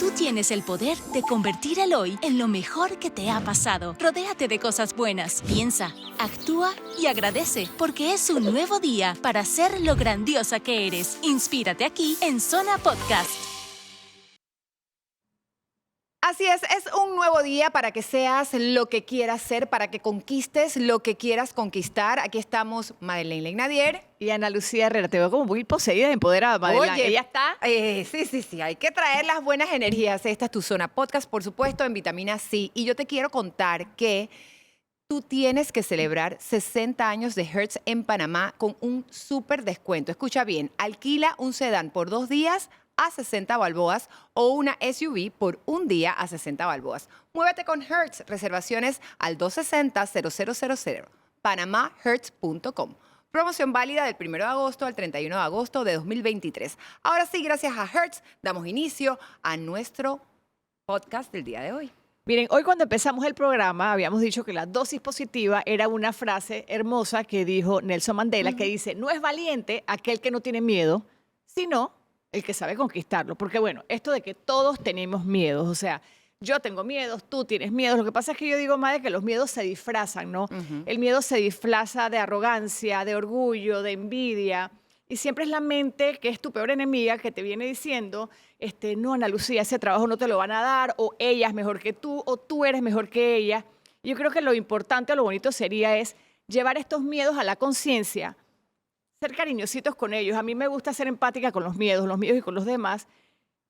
Tú tienes el poder de convertir el hoy en lo mejor que te ha pasado. Rodéate de cosas buenas. Piensa, actúa y agradece, porque es un nuevo día para ser lo grandiosa que eres. Inspírate aquí en Zona Podcast. Así es un nuevo día para que seas lo que quieras ser, para que conquistes lo que quieras conquistar. Aquí estamos Madeleine Leynadier y Ana Lucía Herrera. Te veo como muy poseída y empoderada, Madeleine. Oye, ¿Ella está? Sí, hay que traer las buenas energías. Esta es tu Zona Podcast, por supuesto, en vitamina C. Y yo te quiero contar que tú tienes que celebrar 60 años de Hertz en Panamá con un súper descuento. Escucha bien, alquila un sedán por 2 días a 60 balboas o una SUV por un día a 60 balboas. Muévete con Hertz. Reservaciones al 260-0000. panamahertz.com. Promoción válida del 1 de agosto al 31 de agosto de 2023. Ahora sí, gracias a Hertz, damos inicio a nuestro podcast del día de hoy. Miren, hoy cuando empezamos el programa habíamos dicho que la dosis positiva era una frase hermosa que dijo Nelson Mandela, que dice, no es valiente aquel que no tiene miedo, sino el que sabe conquistarlo. Porque bueno, esto de que todos tenemos miedos, o sea, yo tengo miedos, tú tienes miedos. Lo que pasa es que yo digo, madre, que los miedos se disfrazan, ¿no? El miedo se disfraza de arrogancia, de orgullo, de envidia. Y siempre es la mente, que es tu peor enemiga, que te viene diciendo, no, Ana Lucía, ese trabajo no te lo van a dar, o ella es mejor que tú, o tú eres mejor que ella. Y yo creo que lo importante o lo bonito sería es llevar estos miedos a la conciencia, ser cariñositos con ellos. A mí me gusta ser empática con los miedos y con los demás,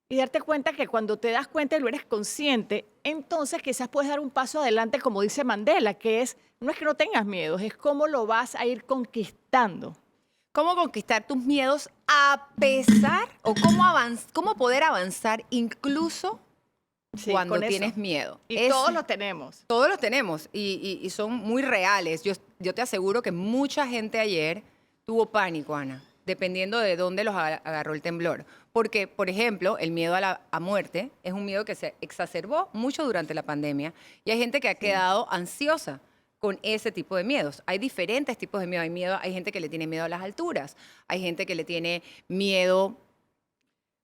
y darte cuenta que cuando te das cuenta y lo eres consciente, entonces quizás puedes dar un paso adelante, como dice Mandela, que no es que no tengas miedos, es cómo lo vas a ir conquistando. ¿Cómo conquistar tus miedos a pesar o cómo poder avanzar incluso cuando tienes miedo? Y todos lo tenemos. Todos los tenemos y son muy reales. Yo te aseguro que mucha gente ayer tuvo pánico, Ana, dependiendo de dónde los agarró el temblor. Porque, por ejemplo, el miedo a la muerte es un miedo que se exacerbó mucho durante la pandemia y hay gente que ha quedado ansiosa con ese tipo de miedos. Hay diferentes tipos de miedo. Hay gente que le tiene miedo a las alturas. Hay gente que le tiene miedo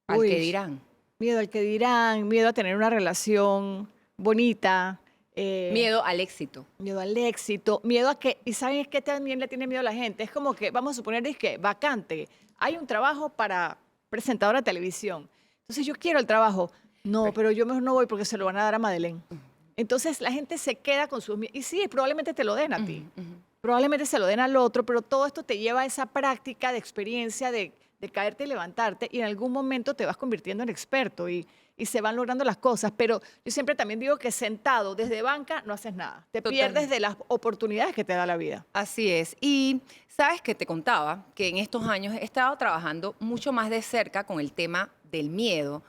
al que dirán. Miedo al que dirán, miedo a tener una relación bonita. Miedo al éxito. Miedo al éxito, miedo a que, y ¿saben qué también le tiene miedo a la gente? Es como que, vamos a suponer, es que vacante, hay un trabajo para presentadora de televisión. Entonces yo quiero el trabajo. No, pero yo mejor no voy porque se lo van a dar a Madeleine. Entonces la gente se queda con sus miedos. Y sí, probablemente te lo den a ti. Probablemente se lo den al otro, pero todo esto te lleva a esa práctica de experiencia de caerte y levantarte, y en algún momento te vas convirtiendo en experto y se van logrando las cosas. Pero yo siempre también digo que sentado desde banca no haces nada. Te pierdes de las oportunidades que te da la vida. Así es. Y sabes que te contaba que en estos años he estado trabajando mucho más de cerca con el tema del miedo,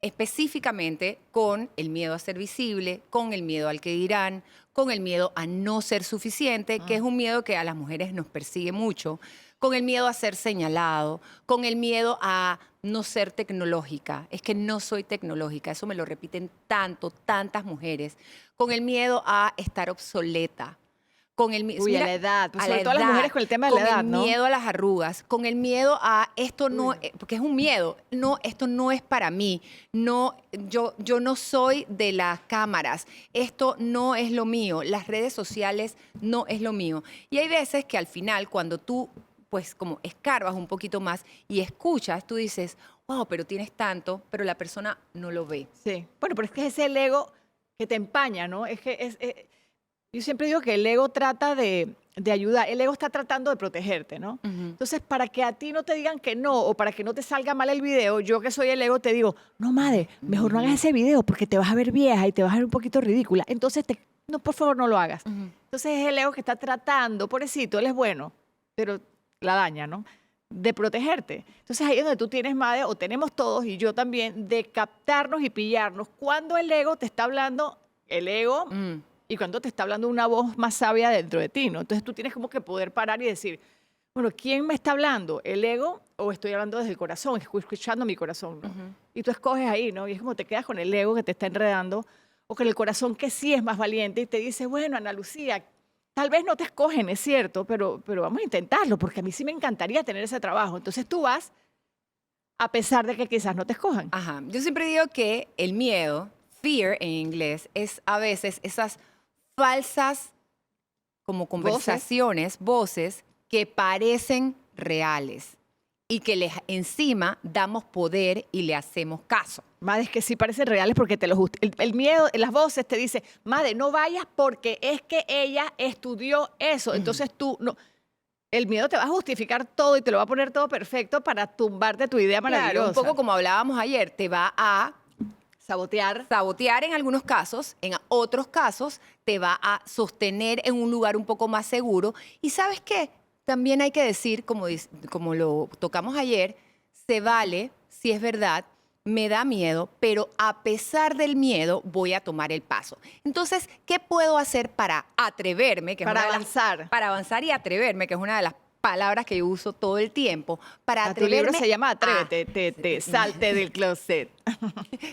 específicamente con el miedo a ser visible, con el miedo al que dirán, con el miedo a no ser suficiente, que es un miedo que a las mujeres nos persigue mucho, con el miedo a ser señalado, con el miedo a no ser tecnológica. Es que no soy tecnológica, eso me lo repiten tantas mujeres. Con el miedo a estar obsoleta. Con el a la edad, pues sobre todo las mujeres con el tema de la edad, ¿no? Con el miedo a las arrugas, con el miedo a esto no, porque es un miedo, no, esto no es para mí, no, yo no soy de las cámaras, esto no es lo mío, las redes sociales no es lo mío. Y hay veces que al final, cuando tú, pues como escarbas un poquito más y escuchas, tú dices, wow, pero tienes tanto, pero la persona no lo ve. Sí, bueno, pero es que es el ego que te empaña, ¿no? Yo siempre digo que el ego trata de ayudar, el ego está tratando de protegerte, ¿no? Entonces, para que a ti no te digan que no, o para que no te salga mal el video, yo que soy el ego te digo, no, madre, mejor no hagas ese video porque te vas a ver vieja y te vas a ver un poquito ridícula. Entonces, no, por favor, no lo hagas. Entonces, es el ego que está tratando, pobrecito, él es bueno, pero la daña, ¿no? De protegerte. Entonces, ahí es donde tú tienes, madre, o tenemos todos, y yo también, de captarnos y pillarnos cuando el ego te está hablando, el ego... Y cuando te está hablando una voz más sabia dentro de ti, ¿no? Entonces tú tienes como que poder parar y decir, bueno, ¿quién me está hablando? ¿El ego o estoy hablando desde el corazón? Escuchando mi corazón, ¿no? Y tú escoges ahí, ¿no? Y es como te quedas con el ego que te está enredando o con el corazón que sí es más valiente y te dice, bueno, Ana Lucía, tal vez no te escogen, es cierto, pero vamos a intentarlo porque a mí sí me encantaría tener ese trabajo. Entonces tú vas a pesar de que quizás no te escojan. Ajá. Yo siempre digo que el miedo, fear en inglés, es a veces esas falsas como conversaciones, voces que parecen reales y que les encima damos poder y le hacemos caso. Madre, es que sí parecen reales porque el miedo, las voces te dicen, madre, no vayas porque es que ella estudió eso. Entonces tú no. El miedo te va a justificar todo y te lo va a poner todo perfecto para tumbarte tu idea maravillosa. Claro, un poco como hablábamos ayer, te va a sabotear. sabotear en algunos casos, en otros casos te va a sostener en un lugar un poco más seguro. Y ¿sabes qué? También hay que decir, como lo tocamos ayer, se vale, si es verdad, me da miedo, pero a pesar del miedo voy a tomar el paso. Entonces, ¿qué puedo hacer para atreverme? Que es Para una de avanzar. para avanzar y atreverme, que es una de las palabras que yo uso todo el tiempo. Para Tu libro atreverme se llama a- Atrévete, salte del closet.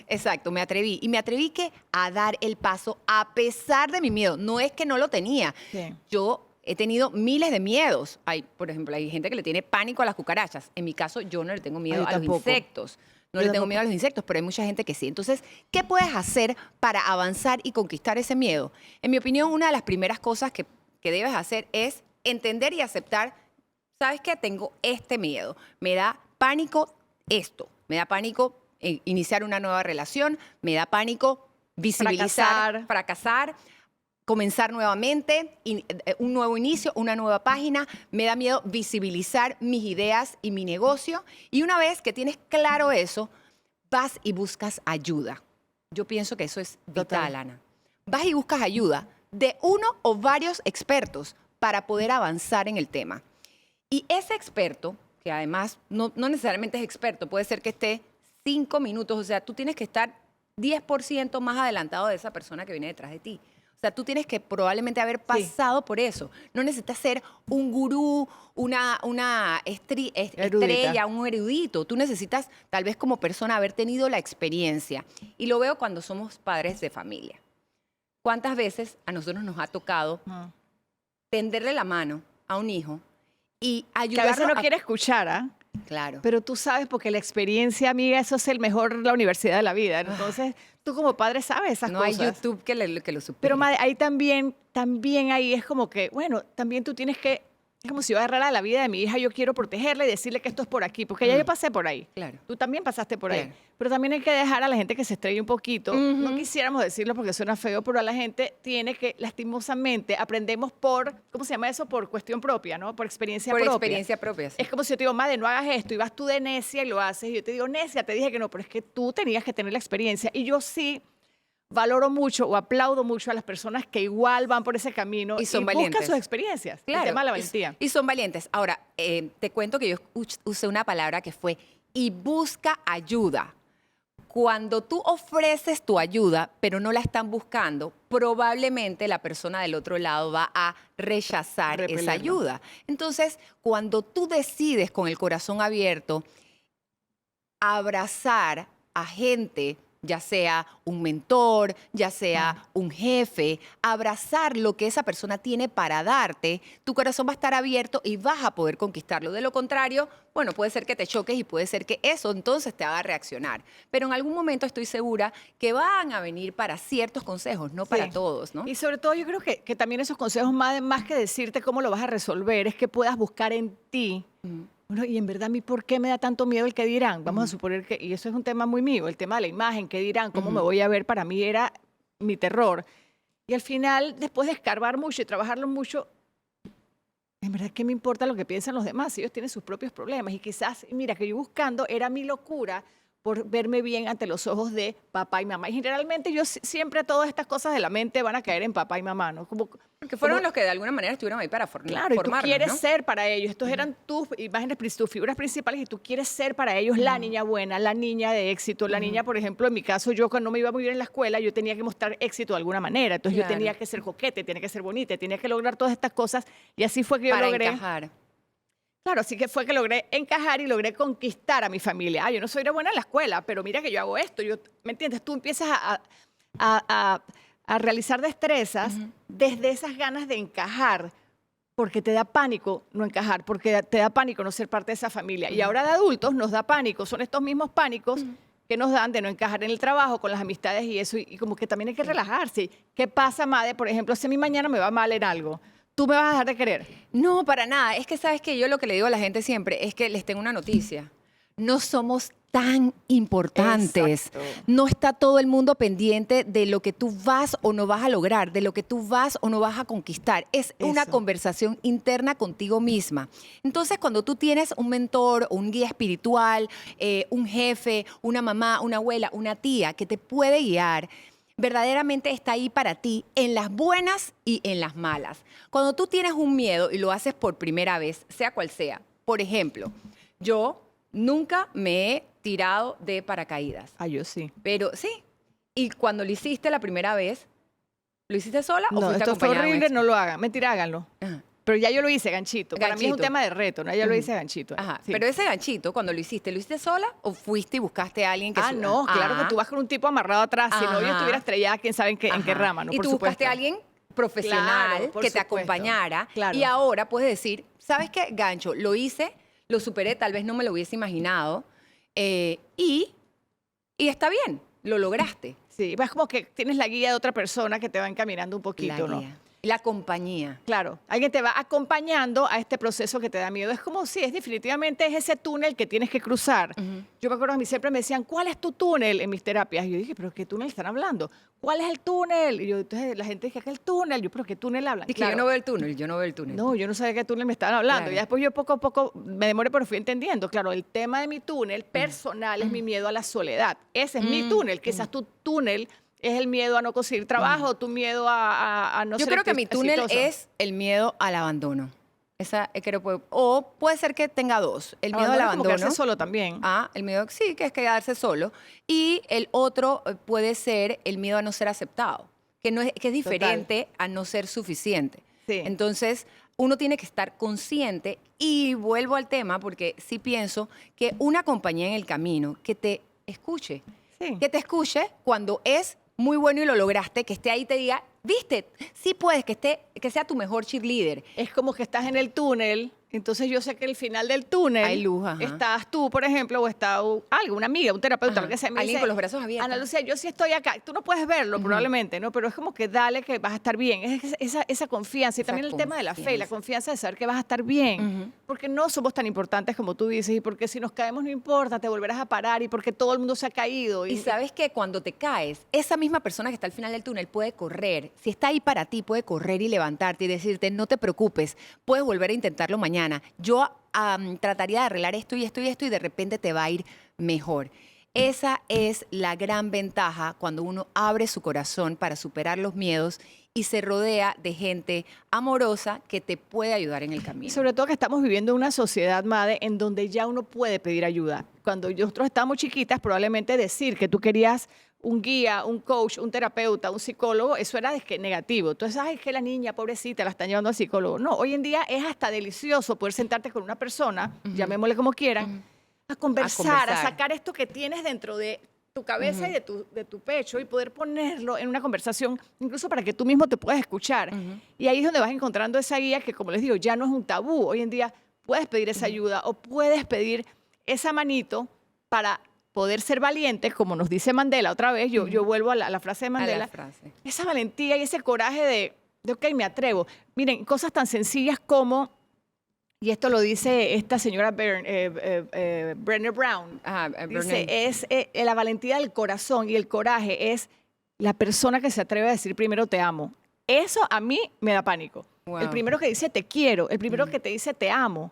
Exacto, me atreví. Y me atreví a dar el paso a pesar de mi miedo. No es que no lo tenía. Sí. Yo he tenido miles de miedos. Por ejemplo, hay gente que le tiene pánico a las cucarachas. En mi caso, yo no le tengo miedo Yo a los tampoco. insectos. No Yo le tengo tampoco. miedo a los insectos, pero hay mucha gente que sí. Entonces, ¿qué puedes hacer para avanzar y conquistar ese miedo? En mi opinión, una de las primeras cosas que debes hacer es entender y aceptar, ¿sabes qué? Tengo este miedo. Me da pánico esto. Me da pánico iniciar una nueva relación. Me da pánico visibilizar, fracasar, comenzar nuevamente, un nuevo inicio, una nueva página. Me da miedo visibilizar mis ideas y mi negocio. Y una vez que tienes claro eso, vas y buscas ayuda. Yo pienso que eso es vital, Total. Ana. Vas y buscas ayuda de uno o varios expertos para poder avanzar en el tema. Y ese experto, que además no necesariamente es experto, puede ser que esté 5 minutos, o sea, tú tienes que estar 10% más adelantado de esa persona que viene detrás de ti. O sea, tú tienes que probablemente haber pasado por eso. No necesitas ser un gurú, una estrella, un erudito. Tú necesitas, tal vez como persona, haber tenido la experiencia. Y lo veo cuando somos padres de familia. ¿Cuántas veces a nosotros nos ha tocado tenderle la mano a un hijo y Que a ayudarlo veces no quiere escuchar, ¿ah? Claro. Pero tú sabes, porque la experiencia, amiga, eso es la universidad de la vida. Entonces, tú como padre sabes esas no cosas. hay YouTube que lo supere. Pero madre, ahí también ahí es como que, bueno, también tú tienes que, es como si yo agarrara la vida de mi hija, yo quiero protegerla y decirle que esto es por aquí, porque ya yo pasé por ahí. Claro. Tú también pasaste por ahí. Claro. Pero también hay que dejar a la gente que se estrelle un poquito. No quisiéramos decirlo porque suena feo, pero a la gente tiene que, lastimosamente, aprendemos por, ¿cómo se llama eso? Por cuestión propia, ¿no? Por experiencia Por propia. experiencia propia, sí. Es como si yo te digo, madre, no hagas esto, y vas tú de necia y lo haces, y yo te digo, necia, te dije que no, pero es que tú tenías que tener la experiencia. Y yo sí valoro mucho o aplaudo mucho a las personas que igual van por ese camino Y son buscan valientes. sus experiencias. Claro. El tema de la valentía. Y son valientes. Ahora, te cuento que yo usé una palabra que fue, y busca ayuda. Cuando tú ofreces tu ayuda, pero no la están buscando, probablemente la persona del otro lado va a rechazar esa Repelerlo. ayuda. Entonces, cuando tú decides con el corazón abierto abrazar a gente, ya sea un mentor, ya sea un jefe, abrazar lo que esa persona tiene para darte, tu corazón va a estar abierto y vas a poder conquistarlo. De lo contrario, bueno, puede ser que te choques y puede ser que eso entonces te haga reaccionar. Pero en algún momento estoy segura que van a venir para ciertos consejos, no para Sí. todos, ¿no? Y sobre todo yo creo que también esos consejos, más que decirte cómo lo vas a resolver, es que puedas buscar en ti. Bueno, y en verdad, ¿a mí por qué me da tanto miedo el que dirán? Vamos a suponer que, y eso es un tema muy mío, el tema de la imagen, qué dirán, cómo me voy a ver, para mí era mi terror. Y al final, después de escarbar mucho y trabajarlo mucho, en verdad, ¿qué me importa lo que piensan los demás? Ellos tienen sus propios problemas. Y quizás, mira, que yo buscando era mi locura por verme bien ante los ojos de papá y mamá. Y generalmente yo siempre todas estas cosas de la mente van a caer en papá y mamá, ¿no? Porque fueron como- los que de alguna manera estuvieron ahí para Claro, y tú formarnos, quieres ¿no? ser para ellos. Estos eran tus imágenes, tus figuras principales y tú quieres ser para ellos la niña buena, la niña de éxito. La niña, por ejemplo, en mi caso, yo cuando me iba muy bien en la escuela, yo tenía que mostrar éxito de alguna manera. Entonces Claro. yo tenía que ser coquete, tenía que ser bonita, tenía que lograr todas estas cosas. Y así fue que yo Para logré. encajar. Claro, así que fue que logré encajar y logré conquistar a mi familia. Yo no soy buena en la escuela, pero mira que yo hago esto. ¿Me entiendes? Tú empiezas a realizar destrezas desde esas ganas de encajar. porque te da pánico no encajar, porque te da pánico no ser parte de esa familia. Y ahora de adultos nos da pánico, son estos mismos pánicos que nos dan de no encajar en el trabajo, con las amistades y eso, y como que también hay que relajarse. ¿Qué pasa, Made? Por ejemplo, si a mí mañana me va mal en algo, ¿tú me vas a dejar de querer? No, para nada. Es que, ¿sabes qué? Yo lo que le digo a la gente siempre es que les tengo una noticia. No somos tan importantes. Exacto. No está todo el mundo pendiente de lo que tú vas o no vas a lograr, de lo que tú vas o no vas a conquistar. Es una Eso. conversación interna contigo misma. Entonces, cuando tú tienes un mentor o un guía espiritual, un jefe, una mamá, una abuela, una tía que te puede guiar, verdaderamente está ahí para ti en las buenas y en las malas. Cuando tú tienes un miedo y lo haces por primera vez, sea cual sea, por ejemplo, yo nunca me he tirado de paracaídas, Ah, yo sí. pero sí. Y cuando lo hiciste la primera vez, ¿lo hiciste sola o No, fuiste esto fue acompañada de un horrible, ex? no lo hagan. Mentira, háganlo. Ajá. Pero ya yo lo hice, ganchito. Para mí es un Ganchito. tema de reto, ¿no? Ya lo hice ganchito. Ajá. Sí. Pero ese ganchito, cuando lo hiciste sola o fuiste y buscaste a alguien que... Ah, no, claro que tú vas con un tipo amarrado atrás. Si no, yo Ajá. estuviera estrellada, quién sabe en qué Ajá. rama, ¿no? Y Por tú buscaste supuesto. a alguien profesional Claro, por que te supuesto. acompañara. Claro. Y ahora puedes decir, ¿sabes qué? Gancho, lo hice, lo superé, tal vez no me lo hubiese imaginado. Y está bien, lo lograste. Sí, vas como que tienes la guía de otra persona que te va encaminando un La poquito, ¿no? guía, la compañía. Claro, alguien te va acompañando a este proceso que te da miedo. Es como si definitivamente es ese túnel que tienes que cruzar. Yo me acuerdo que a mí siempre me decían, ¿cuál es tu túnel en mis terapias? Y yo dije, ¿pero qué túnel están hablando? ¿Cuál es el túnel? Y yo, entonces la gente dice, ¿qué es el túnel? Yo, ¿pero qué túnel hablan? Dije, Claro. yo no veo el túnel, yo no veo el túnel. No, yo no sabía qué túnel me estaban hablando. Claro. Ya después yo poco a poco me demoré, pero fui entendiendo. Claro, el tema de mi túnel personal es mi miedo a la soledad. Ese es mi túnel. Quizás tu túnel es el miedo a no conseguir trabajo, tu miedo a no Yo ser creo que mi túnel exitoso. es el miedo al abandono. O puede ser que tenga dos. El miedo al Abandono es como abandono. quedarse solo también. El miedo, sí, que es quedarse solo. Y el otro puede ser el miedo a no ser aceptado, que es diferente a no ser suficiente. Sí. Entonces, uno tiene que estar consciente y vuelvo al tema porque sí pienso que una compañía en el camino que te escuche, Sí. que te escuche cuando es muy bueno y lo lograste, que esté ahí y te diga, viste, sí puedes, que sea tu mejor cheerleader. Es como que estás en el túnel, entonces yo sé que al final del túnel Hay luz, ajá. estás tú, por ejemplo, o está algo, una amiga, un terapeuta, Ajá. lo que sea. Me Alguien dice, con los brazos abiertos. Ana Lucía, yo sí estoy acá. Tú no puedes verlo probablemente, ¿no? Pero es como que dale que vas a estar bien. Es esa confianza y Esa también el tema de la fe, la confianza. confianza de saber que vas a estar bien. Porque no somos tan importantes como tú dices y porque si nos caemos no importa, te volverás a parar y porque todo el mundo se ha caído. Y sabes que cuando te caes, esa misma persona que está al final del túnel puede correr. Si está ahí para ti, puede correr y levantarte y decirte, no te preocupes, puedes volver a intentarlo mañana. Yo trataría de arreglar esto y esto y esto y de repente te va a ir mejor. Esa es la gran ventaja cuando uno abre su corazón para superar los miedos y se rodea de gente amorosa que te puede ayudar en el Y camino. sobre todo que estamos viviendo en una sociedad, Made, en donde ya uno puede pedir ayuda. Cuando nosotros estábamos chiquitas, probablemente decir que tú querías un guía, un coach, un terapeuta, un psicólogo, eso era negativo. Entonces, ay, es que la niña, pobrecita, la están llevando al psicólogo. No, hoy en día es hasta delicioso poder sentarte con una persona, llamémosle como quieran, a conversar, a sacar esto que tienes dentro de tu cabeza y de tu pecho y poder ponerlo en una conversación, incluso para que tú mismo te puedas escuchar. Y ahí es donde vas encontrando esa guía que, como les digo, ya no es un tabú. Hoy en día puedes pedir esa ayuda o puedes pedir esa manito para poder ser valiente, como nos dice Mandela otra vez. Yo vuelvo a la frase de Mandela. la frase. Esa valentía y ese coraje de, ok, me atrevo. Miren, cosas tan sencillas como, y esto lo dice esta señora Brené Brown, dice, es la valentía del corazón y el coraje es la persona que se atreve a decir primero te amo. Eso a mí me da pánico. Wow. El primero que dice te quiero, el primero que te dice te amo.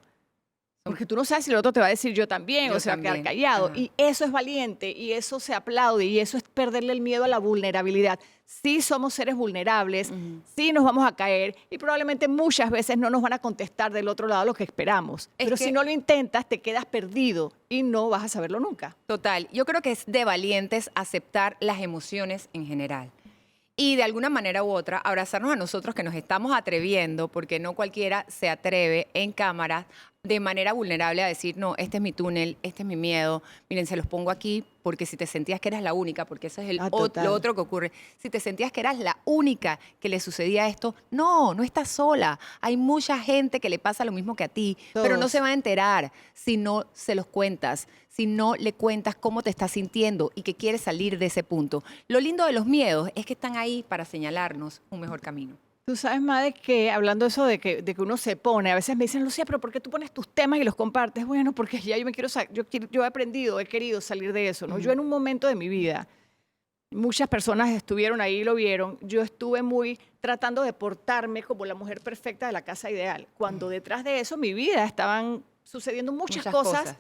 Porque tú no sabes si el otro te va a decir yo también Yo o se va a quedar también. callado. Ajá. Y eso es valiente y eso se aplaude y eso es perderle el miedo a la vulnerabilidad. Sí somos seres vulnerables, sí nos vamos a caer y probablemente muchas veces no nos van a contestar del otro lado lo que esperamos. Es Pero que- si no lo intentas, te quedas perdido y no vas a saberlo nunca. Total, yo creo que es de valientes aceptar las emociones en general. Y de alguna manera u otra, abrazarnos a nosotros que nos estamos atreviendo, porque no cualquiera se atreve en cámara de manera vulnerable a decir, no, este es mi túnel, este es mi miedo, miren, se los pongo aquí porque si te sentías que eras la única, porque eso es Total. lo otro que ocurre, si te sentías que eras la única que le sucedía esto, no estás sola, hay mucha gente que le pasa lo mismo que a ti, pero no Todos. se va a enterar si no se los cuentas, si no le cuentas cómo te estás sintiendo y que quieres salir de ese punto. Lo lindo de los miedos es que están ahí para señalarnos un mejor camino. Tú sabes, Made, que hablando de eso de que uno se pone, a veces me dicen, Lucía, pero ¿por qué tú pones tus temas y los compartes? Bueno, porque ya yo me quiero, yo he aprendido, he querido salir de eso, ¿no? Yo en un momento de mi vida, muchas personas estuvieron ahí y lo vieron, yo estuve muy tratando de portarme como la mujer perfecta de la casa ideal, cuando detrás de eso, mi vida, estaban sucediendo muchas cosas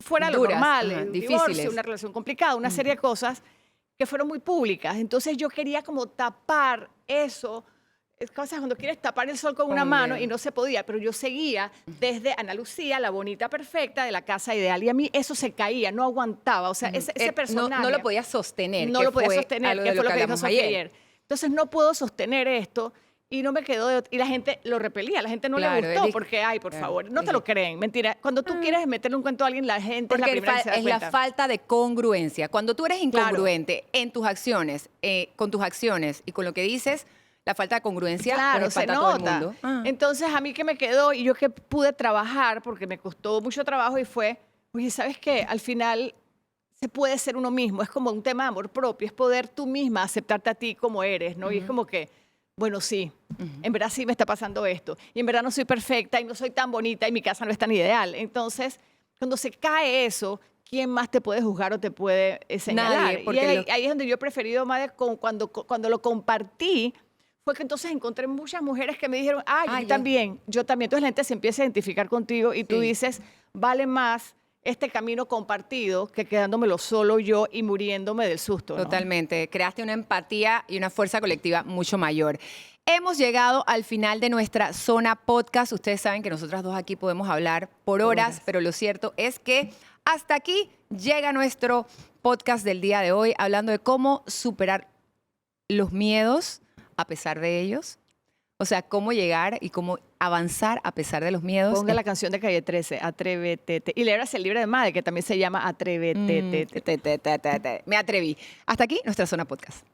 fuera de lo duras, normal, ajá, un difíciles. divorcio, una relación complicada, una serie de cosas que fueron muy públicas. Entonces yo quería como tapar eso. Es cosas cuando quieres tapar el sol con una un mano dedo. y no se podía, pero yo seguía desde Ana Lucía, la bonita perfecta de la casa ideal, y a mí eso se caía, no aguantaba, o sea, ese personaje No lo podías sostener. no que lo podía fue sostener, algo que de fue lo que dijo hablamos Sofía ayer. Entonces no puedo sostener esto y no me quedó y la gente lo repelía, la gente no Claro, le gustó dije- porque, ay, por claro, favor, no te dije- lo creen, mentira. Cuando tú quieres meterle un cuento a alguien, la gente es la Porque primera que se da es la cuenta. falta de congruencia. Cuando tú eres Claro. incongruente en tus acciones, con tus acciones y con lo que dices, la falta de congruencia Claro, pues, se espanta a todo el nota. mundo. Ah. Entonces, a mí que me quedó y yo que pude trabajar, porque me costó mucho trabajo y fue, oye, ¿sabes qué? Al final se puede ser uno mismo, es como un tema de amor propio, es poder tú misma aceptarte a ti como eres, ¿no? Y es como que, bueno, sí, en verdad sí me está pasando esto, y en verdad no soy perfecta y no soy tan bonita y mi casa no es tan ideal. Entonces, cuando se cae eso, ¿quién más te puede juzgar o te puede señalar? Nadie, porque y ahí es donde yo he preferido más cuando lo compartí, fue que entonces encontré muchas mujeres que me dijeron, yo también, yo también. Entonces la gente se empieza a identificar contigo y tú Sí. dices, vale más este camino compartido que quedándomelo solo yo y muriéndome del susto, ¿no? Totalmente. Creaste una empatía y una fuerza colectiva mucho mayor. Hemos llegado al final de nuestra zona podcast. Ustedes saben que nosotras dos aquí podemos hablar por horas, pero lo cierto es que hasta aquí llega nuestro podcast del día de hoy, hablando de cómo superar los miedos a pesar de ellos. O sea, cómo llegar y cómo avanzar a pesar de los miedos. Ponga la canción de Calle 13, Atrévete. Y leerás el libro de Madre, que también se llama Atrévete. Me atreví. Hasta aquí nuestra zona podcast.